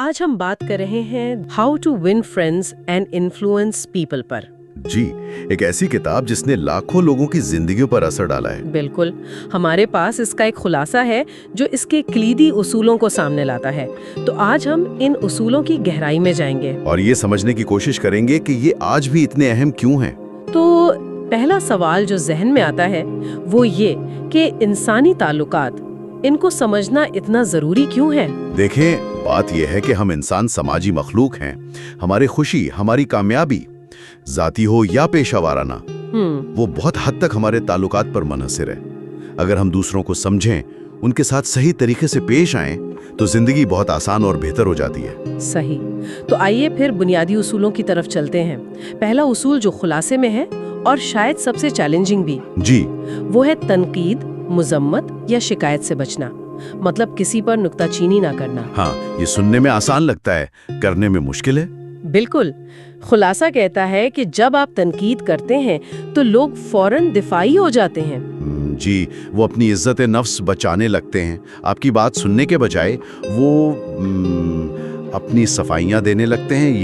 आज हम बात कर रहे हैं how to win friends and influence people पर। जी, एक ऐसी किताब जिसने लाखों लोगों की जिंदगियों पर असर डाला है। बिल्कुल, हमारे पास इसका एक खुलासा है जो इसके कलीदी उसूलों को सामने लाता है। तो आज हम इन उसूलों की गहराई में जाएंगे और ये समझने की कोशिश करेंगे कि ये आज भी इतने अहम क्यों हैं। तो पहला सवाल जो जहन में आता है वो ये कि इंसानी ताल्लुकात, इनको समझना इतना जरूरी क्यों है? देखें, बात यह है कि हम इंसान समाजी मखलूक हैं। हमारी खुशी, हमारी कामयाबी, जाती हो या पेशा वाराना, वो बहुत हद तक हमारे ताल्लुकात पर मुनहसिर है। अगर हम दूसरों को समझें, उनके साथ सही तरीके से पेश आएं, तो जिंदगी बहुत आसान और बेहतर हो जाती है। सही। तो आइए फिर बुनियादी उसूलों की तरफ चलते हैं। पहला उसूल जो खुलासे में है और शायद सबसे चैलेंजिंग भी, जी, वो है तनकीद, मुजम्मत या शिकायत से बचना। मतलब किसी पर नुक्ताचीनी ना करना। हाँ, ये सुनने में आसान लगता है, करने में मुश्किल है। बिल्कुल। खुलासा कहता है कि जब आप तनकीद करते हैं तो लोग फौरन दिफाई हो जाते हैं। जी, वो अपनी इज्जत नफ्स बचाने लगते हैं। आपकी बात सुनने के बजाय वो अपनी सफाइयाँ देने लगते हैं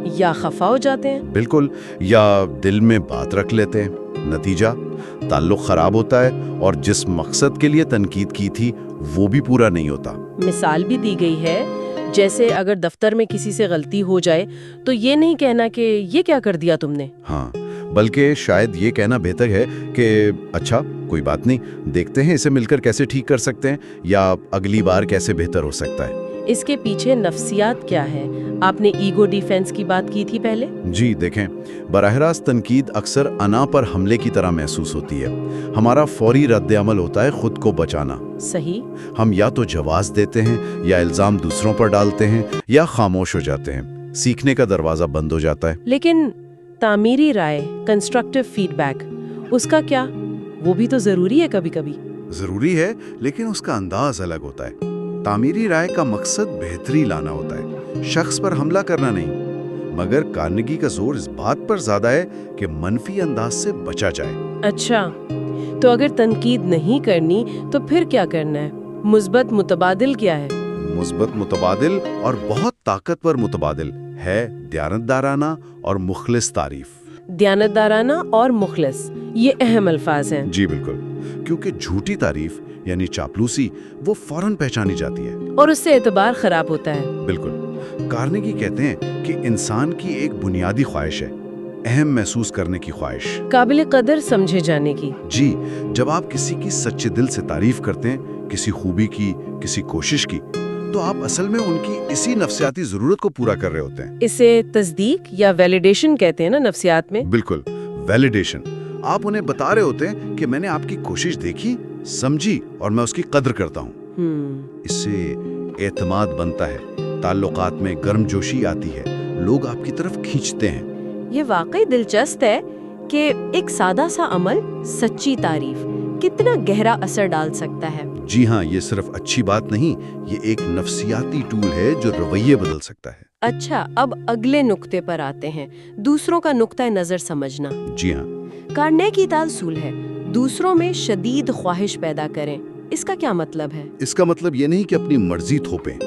या खफा हो जाते हैं। बिल्कुल, या दिल में बात रख लेते हैं। नतीजा, ताल्लुक खराब होता है और जिस मकसद के लिए तनकीद की थी वो भी पूरा नहीं होता। मिसाल भी दी गई है, जैसे अगर दफ्तर में किसी से गलती हो जाए तो ये नहीं कहना कि ये क्या कर दिया तुमने। हाँ, बल्कि शायद ये कहना बेहतर है कि अच्छा, कोई बात नहीं, देखते हैं इसे मिलकर कैसे ठीक कर सकते हैं, या अगली बार कैसे बेहतर हो सकता है। इसके पीछे नफ्सियात क्या है? आपने ईगो डिफेंस की बात की थी पहले। जी देखें, बराह रास्त तनकीद अक्सर अना पर हमले की तरह महसूस होती है। हमारा फौरी रद्द-ए-अमल होता है खुद को बचाना। सही। हम या तो जवाब देते हैं, या इल्जाम दूसरों पर डालते हैं, या खामोश हो जाते हैं। सीखने का दरवाजा बंद हो जाता है। लेकिन तामीरी राय, कंस्ट्रक्टिव फीडबैक, उसका क्या? वो भी तो जरूरी है कभी कभी। जरूरी है, लेकिन उसका अंदाज अलग होता है। तामीरी राय का मकसद बेहतरी लाना होता है, शख्स पर हमला करना नहीं। मगर कार्नेगी का जोर इस बात पर ज्यादा है कि मनफी अंदाज से बचा जाए। अच्छा, तो अगर तनकीद नहीं करनी तो फिर क्या करना है? मुस्बत मुतबादिल क्या है? मुस्बत मुतबादिल और बहुत ताकतवर मुतबादिल है दयानतदाराना और मुखलिस तारीफ। दयानतदाराना और मुखलिस, ये अहम अल्फाज हैं। जी बिल्कुल, क्योंकि झूठी तारीफ यानी चापलूसी वो फौरन पहचानी जाती है और उससे एतबार खराब होता है। बिल्कुल। कार्नेगी कहते हैं कि इंसान की एक बुनियादी ख्वाहिश है, अहम महसूस करने की ख्वाहिश, काबिल कदर समझे जाने की। जी, जब आप किसी की सच्चे दिल से तारीफ करते हैं, किसी खूबी की, किसी कोशिश की, तो आप असल में उनकी इसी नफ्सियाती जरूरत को पूरा कर रहे होते हैं। इसे तस्दीक या वैलिडेशन कहते हैं ना नफ्सियात में। बिल्कुल, वैलिडेशन। आप उन्हें बता रहे होते हैं कि मैंने आपकी कोशिश देखी, समझी और मैं उसकी कद्र करता हूँ। इससे एतमाद बनता है, ताल्लुकात में गर्मजोशी आती है, लोग आपकी तरफ खींचते हैं। ये वाकई दिलचस्प है कि एक सादा सा अमल, सच्ची तारीफ, कितना गहरा असर डाल सकता है। जी हाँ, ये सिर्फ अच्छी बात नहीं, ये एक नफ्सियाती टूल है जो रवैये बदल सकता है। अच्छा, अब अगले नुक्ते पर आते हैं, दूसरों का नुक्ता नजर समझना। जी हाँ, कार्नेगी का उसूल है, दूसरों में शदीद ख्वाहिश पैदा करें। इसका क्या मतलब है? इसका मतलब ये नहीं कि अपनी मर्जी थोपें,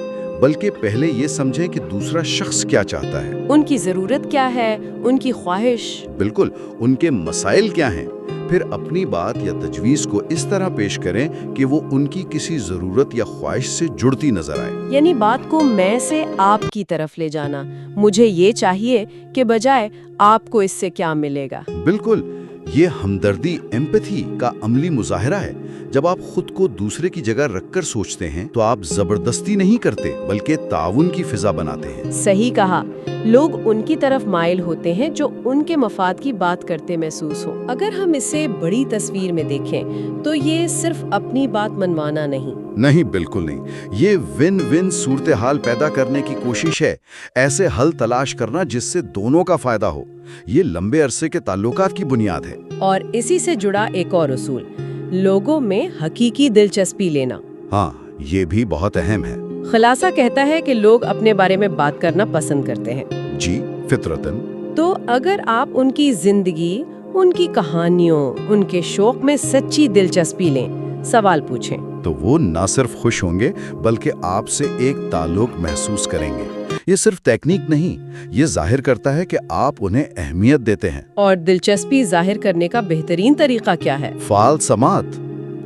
बल्कि पहले ये समझें कि दूसरा शख्स क्या चाहता है, उनकी जरूरत क्या है, उनकी ख्वाहिश, बिल्कुल, उनके मसाइल क्या हैं। फिर अपनी बात या तजवीज़ को इस तरह पेश करें कि वो उनकी किसी जरूरत या ख्वाहिश से जुड़ती नजर आए। यानी बात को मैं से आप की तरफ ले जाना, मुझे ये चाहिए के बजाय आपको इससे क्या मिलेगा। बिल्कुल, ये हमदर्दी, एम्पैथी का अमली मुजाहिरा है। जब आप खुद को दूसरे की जगह रखकर सोचते हैं तो आप जबरदस्ती नहीं करते, बल्कि ताउन की फिजा बनाते हैं। सही कहा। लोग उनकी तरफ माइल होते हैं जो उनके मफाद की बात करते महसूस हो। अगर हम इसे बड़ी तस्वीर में देखें तो ये सिर्फ अपनी बात मनवाना नहीं, बिल्कुल नहीं। ये विन विन सूरत हाल पैदा करने की कोशिश है, ऐसे हल तलाश करना जिससे दोनों का फायदा हो। ये लंबे अरसे के ताल्लुकात की बुनियाद है। और इसी से जुड़ा एक और उसूल, लोगों में हकीकी दिलचस्पी लेना। हाँ, ये भी बहुत अहम है। खुलासा कहता है कि लोग अपने बारे में बात करना पसंद करते हैं। जी, फितरतन। तो अगर आप उनकी जिंदगी, उनकी कहानियों, उनके शौक में सच्ची दिलचस्पी लें, सवाल पूछें, तो वो ना सिर्फ खुश होंगे बल्कि आपसे एक ताल्लुक महसूस करेंगे। ये सिर्फ टेक्निक नहीं, ये जाहिर करता है कि आप उन्हें अहमियत देते हैं। और दिलचस्पी जाहिर करने का बेहतरीन तरीका क्या है? फाल समात,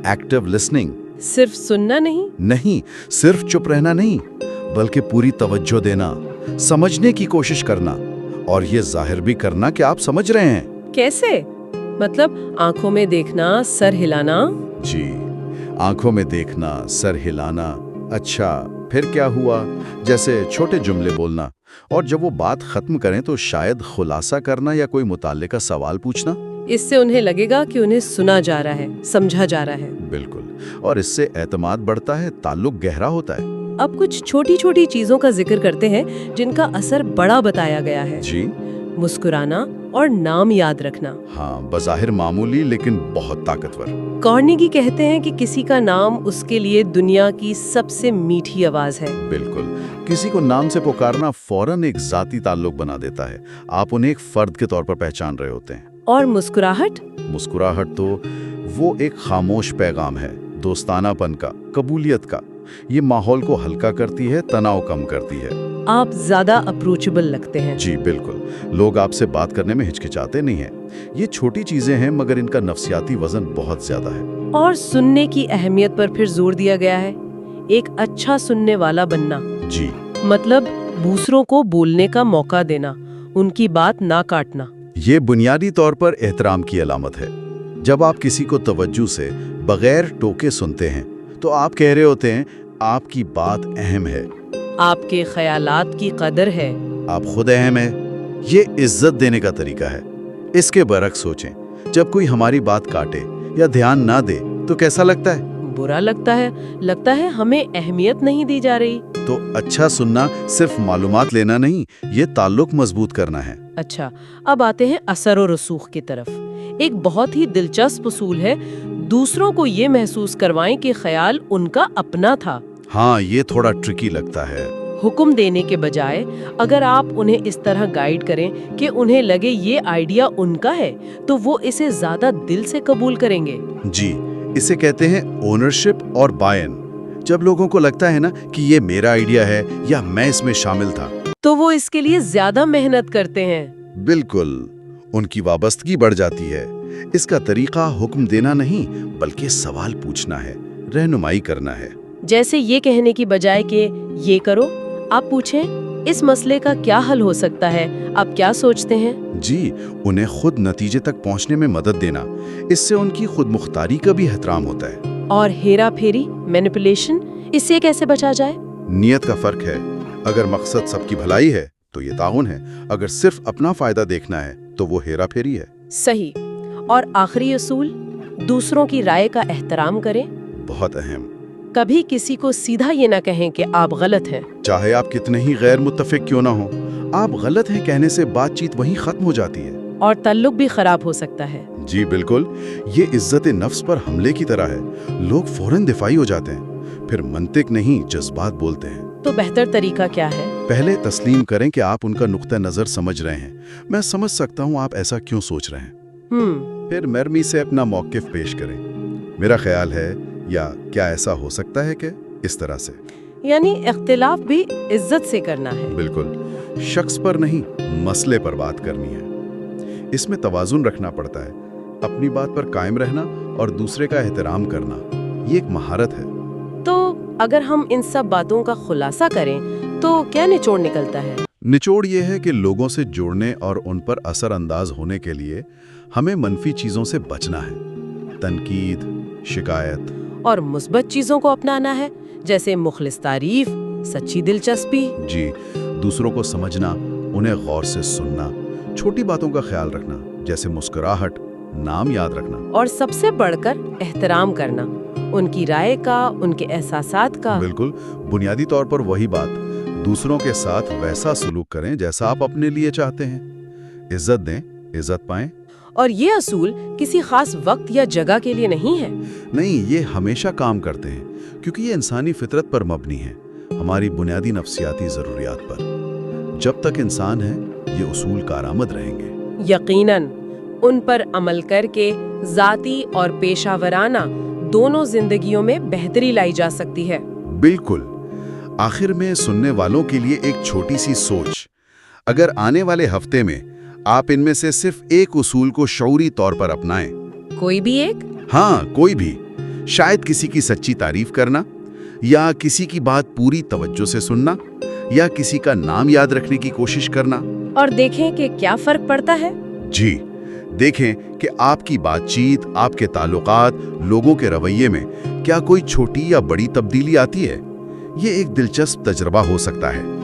एक्टिव लिसनिंग। सिर्फ सुनना नहीं? नहीं, सिर्फ चुप रहना नहीं, बल्कि पूरी तवज्जो देना, समझने की कोशिश करना, और ये जाहिर भी करना कि आप समझ रहे हैं। कैसे? मतलब आंखों में देखना, सर हिलाना? जी, आंखों में देखना, सर हिलाना, अच्छा फिर क्या हुआ, जैसे छोटे जुमले बोलना, और जब वो बात खत्म करें तो शायद खुलासा करना या कोई मुताल्लिक़ का सवाल पूछना। इससे उन्हें लगेगा कि उन्हें सुना जा रहा है, समझा जा रहा है। बिल्कुल, और इससे एतमाद बढ़ता है, ताल्लुक गहरा होता है। अब कुछ छोटी छोटी चीजों का जिक्र करते हैं जिनका असर बड़ा बताया गया है। जी, मुस्कुराना और नाम याद रखना। हाँ, बज़ाहिर मामूली लेकिन बहुत ताकतवर। कार्नेगी कहते हैं कि किसी का नाम उसके लिए दुनिया की सबसे मीठी आवाज है। बिल्कुल, किसी को नाम से पुकारना फौरन एक जाती ताल्लुक बना देता है। आप उन्हें एक फर्द के तौर पर पहचान रहे होते हैं। और मुस्कुराहट? मुस्कुराहट तो वो एक खामोश पैगाम है, दोस्तानापन का, कबूलियत का। ये माहौल को हल्का करती है, तनाव कम करती है। आप ज्यादा अप्रोचेबल लगते हैं। जी बिल्कुल, लोग आपसे बात करने में हिचकिचाते नहीं हैं। ये छोटी चीजें हैं मगर इनका नफ्सियाती वजन बहुत ज्यादा है। और सुनने की अहमियत पर फिर जोर दिया गया है, एक अच्छा सुनने वाला बनना। जी, मतलब दूसरों को बोलने का मौका देना, उनकी बात ना काटना। ये बुनियादी तौर पर एहतराम की अलामत है। जब आप किसी को तवज्जो से बगैर टोके सुनते हैं तो आप कह रहे होते हैं आपकी बात अहम है, आपके ख्यालात की कदर है, आप खुद अहम है। ये इज्जत देने का तरीका है। इसके बरक्स सोचें, जब कोई हमारी बात काटे या ध्यान ना दे तो कैसा लगता है? बुरा लगता है हमें अहमियत नहीं दी जा रही। तो अच्छा सुनना सिर्फ मालूमात लेना नहीं, ये ताल्लुक मजबूत करना है। अच्छा, अब आते हैं असर और रसूख की तरफ। एक बहुत ही दिलचस्प उसूल है, दूसरों को ये महसूस करवाएं कि ख्याल उनका अपना था। हाँ, ये थोड़ा ट्रिकी लगता है। हुक्म देने के बजाय अगर आप उन्हें इस तरह गाइड करें कि उन्हें लगे ये आइडिया उनका है, तो वो इसे ज्यादा दिल से कबूल करेंगे। जी, इसे कहते हैं ओनरशिप और बायन। जब लोगों को लगता है ना कि ये मेरा आइडिया है या मैं इसमें शामिल था, तो वो इसके लिए ज्यादा मेहनत करते हैं। बिल्कुल, उनकी वाबस्तगी बढ़ जाती है। इसका तरीका हुक्म देना नहीं बल्कि सवाल पूछना है, रहनुमाई करना है। जैसे ये कहने की बजाय कि ये करो, आप पूछें इस मसले का क्या हल हो सकता है, आप क्या सोचते हैं? जी, उन्हें खुद नतीजे तक पहुंचने में मदद देना, इससे उनकी खुद मुख्तारी का भी एहतराम होता है। और हेरा फेरी, मैनिपुलेशन, इससे कैसे बचा जाए? नियत का फर्क है। अगर मकसद सबकी भलाई है तो ये ताउन है, अगर सिर्फ अपना फायदा देखना है तो वो हेरा फेरी है। सही। और आखिरी उसूल, दूसरों की राय का एहतराम करें। बहुत अहम। कभी किसी को सीधा ये ना कहें कि आप गलत हैं। चाहे आप कितने ही गैर मुत्तफिक क्यों ना हो, आप गलत हैं कहने से बातचीत वहीं खत्म हो जाती है और ताल्लुक भी खराब हो सकता है। जी बिल्कुल, ये इज्जत नफ्स पर हमले की तरह है। लोग फौरन दिफाई हो जाते हैं, फिर मंतिक नहीं जज्बात बोलते हैं। तो बेहतर तरीका क्या है? पहले तस्लीम करें कि आप उनका नुक्ता नजर समझ रहे हैं। मैं समझ सकता हूँ आप ऐसा क्यों सोच रहे हैं। फिर नरमी से अपना मौकिफ पेश करें। मेरा ख्याल है, या क्या ऐसा हो सकता है कि इस तरह से। यानी इख्तिलाफ भी इज्जत से करना है। बिल्कुल, शख्स पर नहीं मसले पर बात करनी है। इसमें तवाजुन रखना पड़ता है, अपनी बात पर कायम रहना और दूसरे का एहतराम करना, ये एक महारत है। तो अगर हम इन सब बातों का खुलासा करें तो क्या निचोड़ निकलता है? निचोड़ ये है कि लोगों से जुड़ने और उन पर असर अंदाज होने के लिए हमें मनफी चीजों से बचना है। तनकीद, शिकायत और मुस्बत चीजों को अपनाना है, जैसे मुखलिस तारीफ, सच्ची दिलचस्पी। जी, दूसरों को समझना, उन्हें गौर से सुनना, छोटी बातों का ख्याल रखना, जैसे मुस्कुराहट, नाम याद रखना। और सबसे बढ़कर एहतराम करना, उनकी राय का, उनके एहसासात का। बिल्कुल, बुनियादी तौर पर वही बात। दूसरों के साथ वैसा सलूक करें जैसा आप अपने लिए चाहते हैं। इज्जत दें, इज्जत पाएं। और ये असूल किसी खास वक्त या जगह के लिए नहीं है। नहीं, ये हमेशा काम करते हैं क्योंकि ये इंसानी फितरत पर मबनी है, हमारी बुनियादी नफ्सियाती ज़रूरियात पर। जब तक इंसान है, ये उसूल कारआमद रहेंगे। यकीनन उन पर अमल करके ज़ाती और पेशावराना दोनों जिंदगियों में बेहतरी लाई जा सकती है। बिल्कुल। आखिर में सुनने वालों के लिए एक छोटी सी सोच, अगर आने वाले हफ्ते में आप इनमें से सिर्फ एक उसूल को शऊरी तौर पर अपनाएं। कोई भी एक? हाँ, कोई भी। शायद किसी की सच्ची तारीफ करना, या किसी की बात पूरी तवज्जो से सुनना, या किसी का नाम याद रखने की कोशिश करना। और देखें कि क्या फर्क पड़ता है। जी, देखें कि आपकी बातचीत, आपके ताल्लुकात, लोगों के रवैये में क्या कोई छोटी या बड़ी तब्दीली आती है। ये एक दिलचस्प तजर्बा हो सकता है।